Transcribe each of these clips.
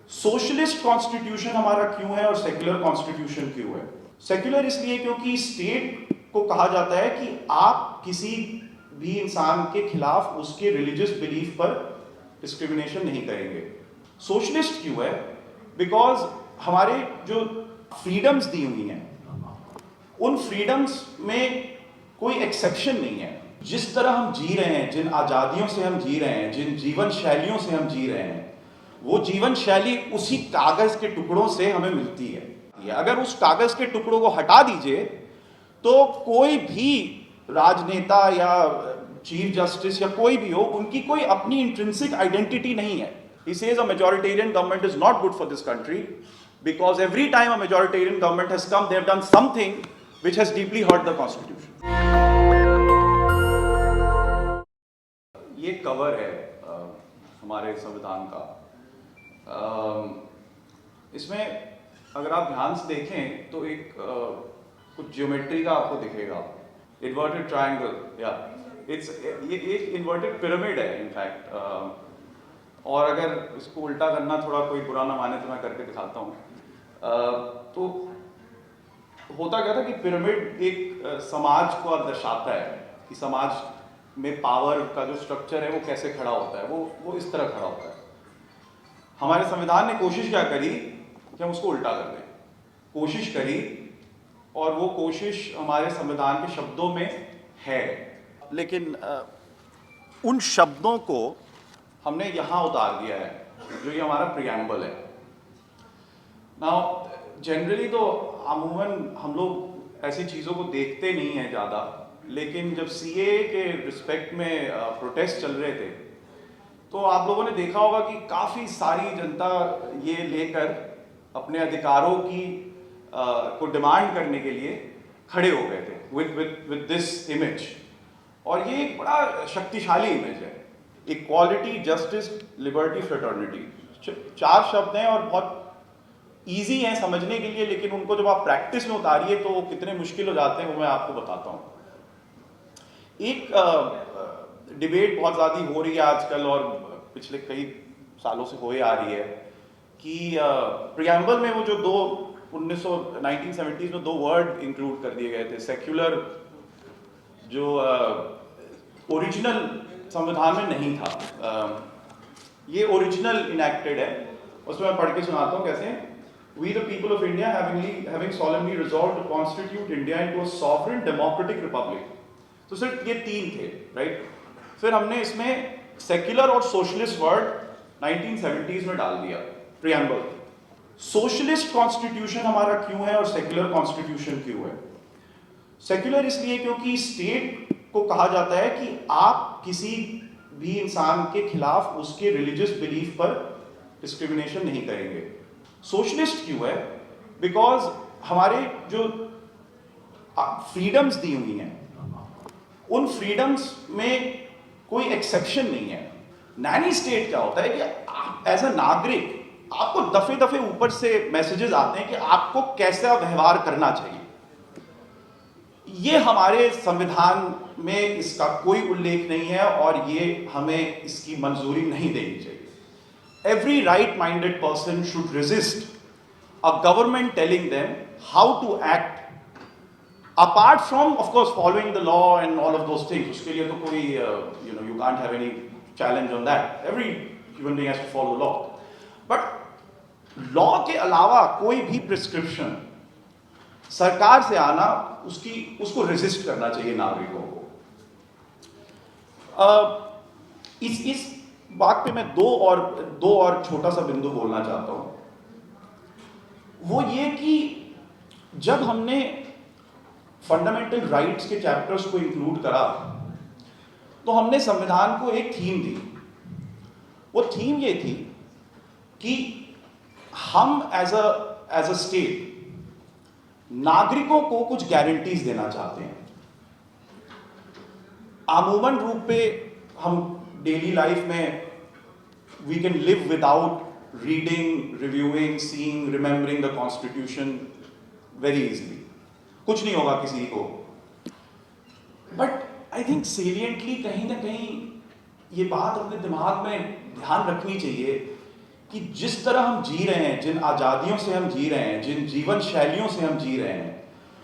Socialist constitution हमारा क्यों है और सेक्युलर कॉन्स्टिट्यूशन क्यों है? सेक्युलर इसलिए क्योंकि स्टेट को कहा जाता है कि आप किसी भी इंसान के खिलाफ उसके रिलीजियस बिलीफ पर डिस्क्रिमिनेशन नहीं करेंगे। सोशलिस्ट क्यों है? बिकॉज हमारे जो फ्रीडम्स दी हुई हैं उन फ्रीडम्स में कोई एक्सेप्शन नहीं है। जिस तरह हम जी रहे हैं, जिन आज़ादियों से हम जी रहे हैं, जिन जीवन शैलियों से हम जी रहे हैं, वो जीवन शैली उसी कागज के टुकड़ों से हमें मिलती है। अगर उस कागज के टुकड़ों को हटा दीजिए तो कोई भी राजनेता या चीफ जस्टिस या कोई भी हो, उनकी कोई अपनी इंट्रिंसिक आइडेंटिटी नहीं है। He says a majoritarian government is not good for this country because every time a majoritarian government has come, they have done something which has deeply hurt the constitution. ये cover है हमारे संविधान का। इसमें अगर आप ध्यान से देखें तो एक कुछ ज्योमेट्री का आपको दिखेगा, इन्वर्टेड ट्रायंगल, या ये एक इन्वर्टेड पिरामिड है इनफैक्ट। और अगर इसको उल्टा करना थोड़ा कोई बुरा ना माने तो मैं करके दिखाता हूँ। तो होता क्या था कि पिरामिड एक समाज को दर्शाता है कि समाज में पावर का जो स्ट्रक्चर है वो कैसे खड़ा होता है, वो इस तरह खड़ा होता है। हमारे संविधान ने कोशिश क्या करी कि हम उसको उल्टा कर दें, कोशिश करी, और वो कोशिश हमारे संविधान के शब्दों में है, लेकिन उन शब्दों को हमने यहाँ उतार दिया है, जो ये हमारा प्रियम्बल है। नाउ जनरली तो अमूमन हम लोग ऐसी चीज़ों को देखते नहीं हैं ज़्यादा, लेकिन जब सीए के रिस्पेक्ट में प्रोटेस्ट चल रहे थे तो आप लोगों ने देखा होगा कि काफ़ी सारी जनता ये लेकर अपने अधिकारों की को डिमांड करने के लिए खड़े हो गए थे विद दिस इमेज। और ये एक बड़ा शक्तिशाली इमेज है, इक्वालिटी, जस्टिस, लिबर्टी, फ्रेटर्निटी। 4 शब्द हैं और बहुत ईजी हैं समझने के लिए, लेकिन उनको जब आप प्रैक्टिस में उतारिए तो वो कितने मुश्किल हो जाते हैं वो मैं आपको बताता हूँ। एक डिबेट बहुत ज़्यादा हो रही है आजकल और पिछले कई सालों से हो आ रही है कि प्रियम्बल में वो जो 1970s में 2 वर्ड इंक्लूड कर दिए गए थे। सेक्युलर जो ओरिजिनल संविधान में नहीं था, ये ओरिजिनल इनैक्टेड है। उसमें मैं पढ़ के सुनाता हूँ कैसे। We the people of India having solemnly resolved to constitute India into a sovereign democratic republic। तो सिर्फ ये 3 थे, राइट। फिर हमने इसमें सेक्युलर और सोशलिस्ट वर्ड 1970s में डाल दिया प्रियम्बल। सोशलिस्ट कॉन्स्टिट्यूशन हमारा क्यों है और सेक्युलर कॉन्स्टिट्यूशन क्यों है? सेक्युलर इसलिए क्योंकि स्टेट को कहा जाता है कि आप किसी भी इंसान के खिलाफ उसके रिलीजियस बिलीफ पर डिस्क्रिमिनेशन नहीं करेंगे। सोशलिस्ट क्यों है? बिकॉज हमारे जो फ्रीडम्स दी हुई हैं उन फ्रीडम्स में कोई एक्सेप्शन नहीं है। नैनी स्टेट क्या होता है कि आप एज अ नागरिक आपको दफे दफे ऊपर से मैसेजेस आते हैं कि आपको कैसा व्यवहार करना चाहिए। ये हमारे संविधान में इसका कोई उल्लेख नहीं है और ये हमें इसकी मंजूरी नहीं देनी चाहिए। Every right-minded person should resist a government telling them how to act, apart from, of course, following the law and all of those things. उसके लिए तो कोई, you can't have any challenge on that. Every human being has to follow the law. But law के अलावा कोई भी prescription सरकार से आना उसको resist करना चाहिए नागरिकों को। इस बात पे मैं दो और छोटा सा बिंदु बोलना चाहता हूं। वो ये कि जब हमने फंडामेंटल राइट्स के चैप्टर्स को इंक्लूड करा तो हमने संविधान को एक थीम दी। वो थीम ये थी कि हम एज अ स्टेट नागरिकों को कुछ गारंटीज देना चाहते हैं। अमूमन रूप पे हम डेली लाइफ में we can live without reading, reviewing, seeing, remembering the constitution very easily. कुछ नहीं होगा किसी को। बट आई थिंक सेलियंटली कहीं ना कहीं ये बात अपने दिमाग में ध्यान रखनी चाहिए कि जिस तरह हम जी रहे हैं, जिन आज़ादियों से हम जी रहे हैं, जिन जीवन शैलियों से हम जी रहे हैं,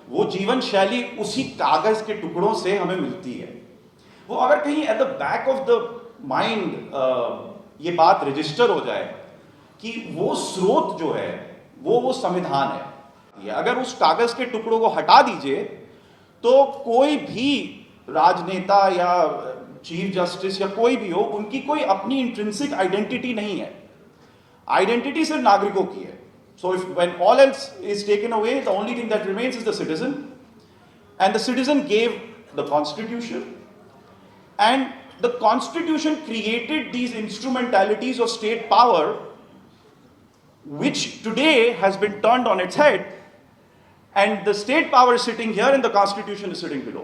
वो जीवन शैली उसी कागज़ के टुकड़ों से हमें मिलती है। वो अगर कहीं at the back of the mind ये बात रजिस्टर हो जाए कि वो स्रोत जो है वो संविधान है, अगर उस कागज के टुकड़ों को हटा दीजिए तो कोई भी राजनेता या चीफ जस्टिस या कोई भी हो, उनकी कोई अपनी इंट्रिंसिक आइडेंटिटी नहीं है। आइडेंटिटी सिर्फ नागरिकों की है। So if when all else is taken away, the only thing that remains is the citizen, and the citizen gave the constitution, and the constitution created these instrumentalities of state power, which today has been turned on its head, and the state power is sitting here and the constitution is sitting below,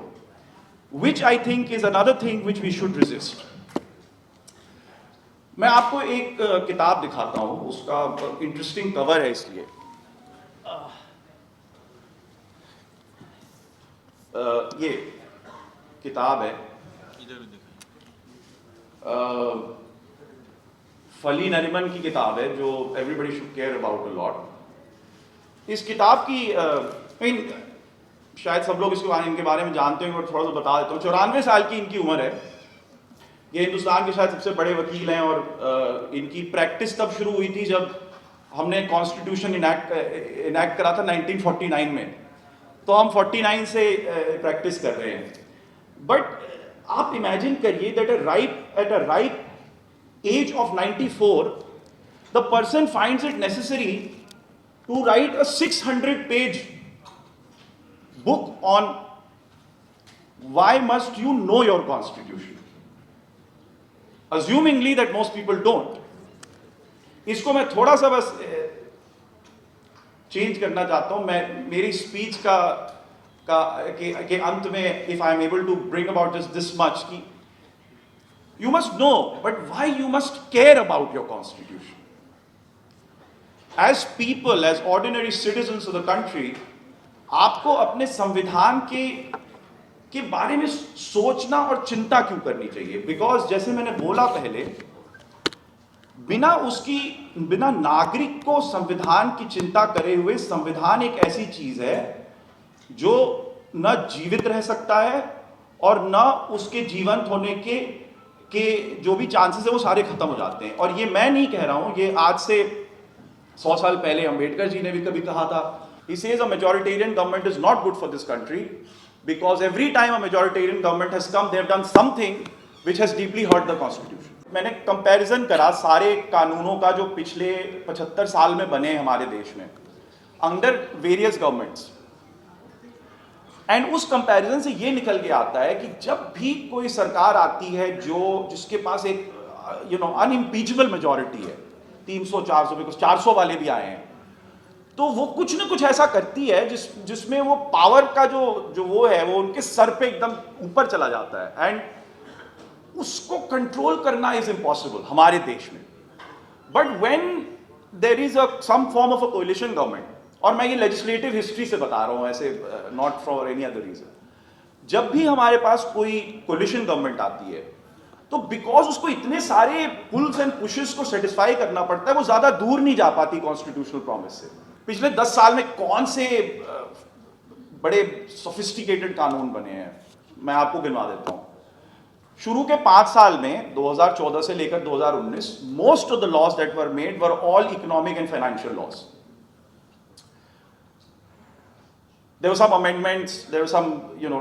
which I think is another thing which we should resist. मैं आपको एक किताब दिखाता हूं, उसका interesting cover है इसलिए। ये किताब है फली नरिमन की किताब है, जो everybody should care about a lot. इस किताब की शायद सब लोग इनके बारे में जानते हैं, और थोड़ा सा बता देता हूँ। 94 साल की इनकी उम्र है। ये हिंदुस्तान के शायद सबसे बड़े वकील हैं, और इनकी प्रैक्टिस तब शुरू हुई थी जब हमने कॉन्स्टिट्यूशन इनैक्ट करा था 1949 में। तो हम 49 से प्रैक्टिस कर रहे हैं। बट आप इमेजिन करिए that at a ripe age of 94 the person finds it necessary to write a 600-page book on why must you know your constitution, assumingly that most people don't. इसको मैं थोड़ा सा बस चेंज करना चाहता हूं। मैं मेरी स्पीच के अंत में, if I am able to bring about just this much, कि you must know, but why you must care about your constitution. As people, as ordinary citizens of the country, आपको अपने संविधान के बारे में सोचना और चिंता क्यों करनी चाहिए? बिकॉज जैसे मैंने बोला पहले, बिना नागरिक को संविधान की चिंता करे हुए, संविधान एक ऐसी चीज है जो न जीवित रह सकता है और न उसके जीवंत होने के जो भी चांसेस है वो सारे खत्म हो जाते हैं। और ये मैं नहीं कह रहा हूं, ये आज से 100 साल पहले अंबेडकर जी ने भी कभी कहा था। He says a majoritarian government is not good for this country because every time a majoritarian government has come, they have done something which has deeply hurt the constitution. मैंने कंपैरिजन करा सारे कानूनों का जो पिछले 75 साल में बने हमारे देश में अंडर वेरियस गवर्नमेंट्स, एंड उस कंपैरिजन से ये निकल के आता है कि जब भी कोई सरकार आती है जिसके पास एक अनइम्पीचेबल मेजॉरिटी है, 300-400 में, कुछ 400 वाले भी आए हैं, तो वो कुछ ना कुछ ऐसा करती है जिसमें वो पावर का जो वो है वो उनके सर पे एकदम ऊपर चला जाता है, एंड उसको कंट्रोल करना इज इम्पॉसिबल हमारे देश में। But when there is some form of a coalition government, और मैं ये लेजिस्लेटिव हिस्ट्री से बता रहा हूं, ऐसे not for any other reason, जब भी हमारे पास कोई कोलिशन गवर्नमेंट आती है तो बिकॉज उसको इतने सारे पुल्स एंड पुशेस को सेटिस्फाई करना पड़ता है, वो ज्यादा दूर नहीं जा पाती कॉन्स्टिट्यूशनल प्रॉमिस से। पिछले 10 साल में कौन से बड़े सोफिस्टिकेटेड कानून बने हैं, मैं आपको गिनवा देता हूं। शुरू के 5 साल में 2014 से लेकर 2019, most of the laws that were made were all economic and financial laws. There were some amendments, there was some,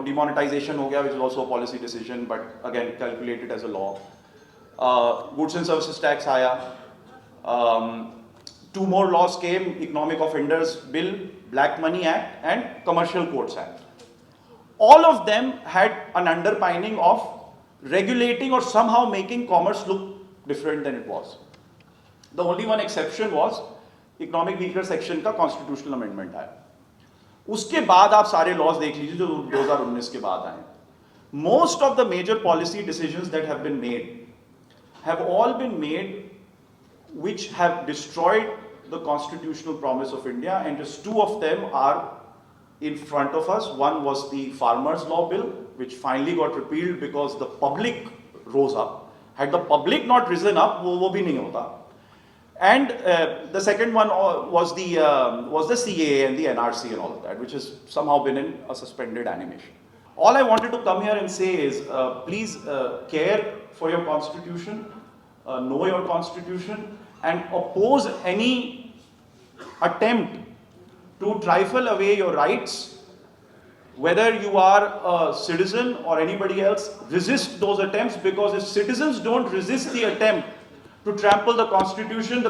demonetization हो गया, which is also a policy decision, but again calculated as a law. Goods and services tax आया. 2 more laws came: Economic Offenders Bill, Black Money Act, and Commercial Courts Act. All of them had an underpinning of regulating or somehow making commerce look different than it was. The only one exception was Economic Weaker Section का constitutional amendment आया। उसके बाद आप सारे laws देख लीजिए जो 2019 के बाद आए। Most of the major policy decisions that have been made have all been made which have destroyed the constitutional promise of India, and just 2 of them are in front of us. One was the Farmers Law Bill, which finally got repealed because the public rose up. Had the public not risen up, वो भी नहीं होता। And the second one was the CAA and the NRC and all of that, which has somehow been in a suspended animation. All I wanted to come here and say is, please care for your constitution, know your constitution, and oppose any attempt to trifle away your rights. Whether you are a citizen or anybody else, resist those attempts, because if citizens don't resist the attempt to trample the constitution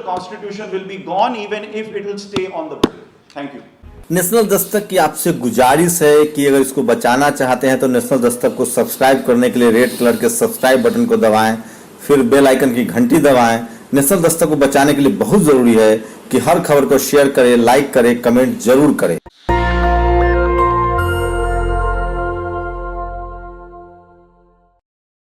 will be gone, even if it will stay on the book. Thank you. National Dastak की आपसे गुजारिश है कि अगर इसको बचाना चाहते हैं तो नेशनल दस्तक को सब्सक्राइब करने के लिए रेड कलर के सब्सक्राइब बटन को दबाएं, फिर बेल आइकन की घंटी दबाएं। नेशनल दस्तक को बचाने के लिए बहुत जरूरी है कि हर खबर को शेयर करें, लाइक करें, कमेंट जरूर करें।